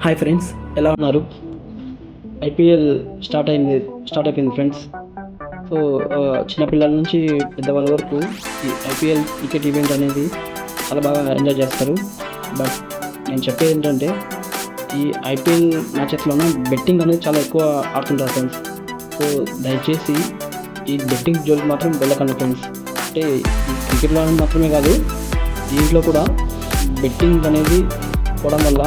Hi friends, ఎలా ఉన్నారు? IPL start అయిపోయింది ఫ్రెండ్స్. సో చిన్నపిల్లల నుంచి పెద్దవాళ్ళ వరకు ఈ ఐపీఎల్ క్రికెట్ ఈవెంట్ అనేది చాలా బాగా ఎంజాయ్ చేస్తారు. బట్ నేను చెప్పేది ఏంటంటే, ఈ ఐపీఎల్ మ్యాచెస్లోనూ బెట్టింగ్ అనేది చాలా ఎక్కువ ఆడుతుంటారు ఫ్రెండ్స్. సో దయచేసి ఈ బెట్టింగ్ జోలికి మాత్రం వెళ్ళకండి ఫ్రెండ్స్. అంటే ఈ క్రికెట్లో మాత్రమే కాదు, దీంట్లో కూడా బెట్టింగ్ అనేది పోవడం వల్ల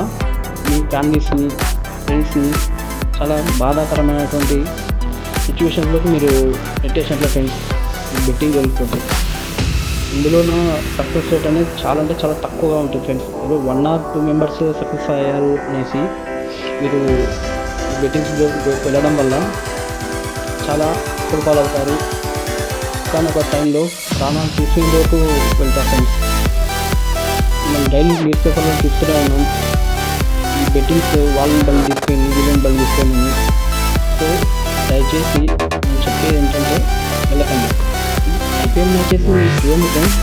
మీ ఫ్యామిలీస్ని, ఫ్రెండ్స్ని చాలా బాధాకరమైనటువంటి సిచ్యువేషన్లోకి మీరు నెట్టేసినట్లే ఫ్రెండ్స్. ఈ బెట్టింగ్ జరుగుతుంది, ఇందులోన సక్సెస్ రేట్ అనేది చాలా అంటే చాలా తక్కువగా ఉంటుంది ఫ్రెండ్స్. ఇప్పుడు 1 or 2 మెంబర్స్ సక్సెస్ అయ్యారు అనేసి మీరు బెట్టింగ్స్ వెళ్ళడం వల్ల చాలా కుటుంబాలు అవుతారు. కానీ ఒక టైంలో ప్రాణాలు తీసుకునేందుకు వెళ్తారు ఫ్రెండ్స్. మనం డైలీ న్యూస్ పేపర్లో చూస్తూనే ఉన్నాం, ఈ బెట్టింగ్స్ వాళ్ళని బలి తీసుకొని వీళ్ళని బలి తీసుకొని. సో దయచేసి నేను చెప్పేది ఏంటంటే, వెళ్ళకండి. ఐపీఎల్ మ్యాచెస్ చూడండి ఫ్రెండ్స్,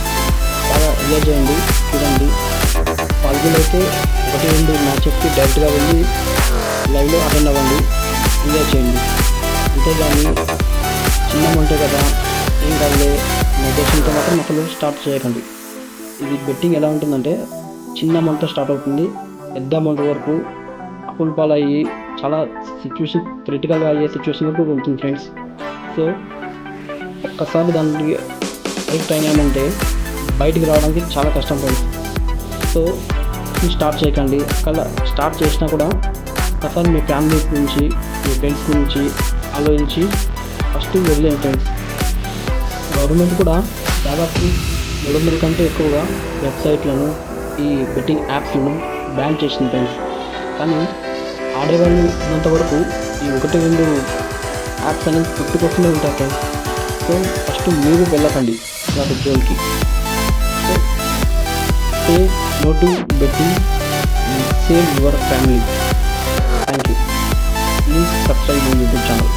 బాగా ఎంజాయ్ చేయండి, చూడండి. పాల్గొనైతే 1-2 మ్యాచెస్కి డైరెక్ట్గా వెళ్ళి లైవ్లో అటెండ్ అవ్వండి, ఎంజాయ్ చేయండి. అంతేగాని చిన్న అమౌంటే కదా, ఏం కాదులే ఉద్దేశంతో మాత్రం అసలు స్టార్ట్ చేయకండి. ఇది బెట్టింగ్ ఎలా ఉంటుందంటే, చిన్న అమౌంట్తో స్టార్ట్ అవుతుంది, పెద్ద అమౌంట్ వరకు అప్పుల పాలయ్యి చాలా సిచ్యువేషన్ క్రిటికల్గా అయ్యే సిచ్యువేషన్ వరకు ఉంటుంది ఫ్రెండ్స్. సో ఒక్కసారి దానికి రైట్ అయినామంటే బయటికి రావడానికి చాలా కష్టం ఫ్రెండ్స్. సో స్టార్ట్ చేయకండి. అలా స్టార్ట్ చేసినా కూడా ఒకసారి మీ ఫ్యామిలీ గురించి, మీ ఫ్రెండ్స్ గురించి ఆలోచించి ఫస్ట్ వదిలేయండి ఫ్రెండ్స్. గవర్నమెంట్ కూడా దాదాపు 300 కంటే ఎక్కువగా వెబ్సైట్లను, ఈ బెట్టింగ్ యాప్స్లను బ్యాన్ చేసింది ఫ్రెండ్స్. కానీ ఆడేవాళ్ళు ఉన్నంత వరకు ఈ 1-2 యాప్స్ అనేది పుట్టుకొస్తూనే ఉంటాయి ఫ్రెండ్స్. సో ఫస్ట్ మీరు వెళ్ళకండి వాటి జోన్కి. So say no to betting, save your family. Thank you. Please subscribe my YouTube channel.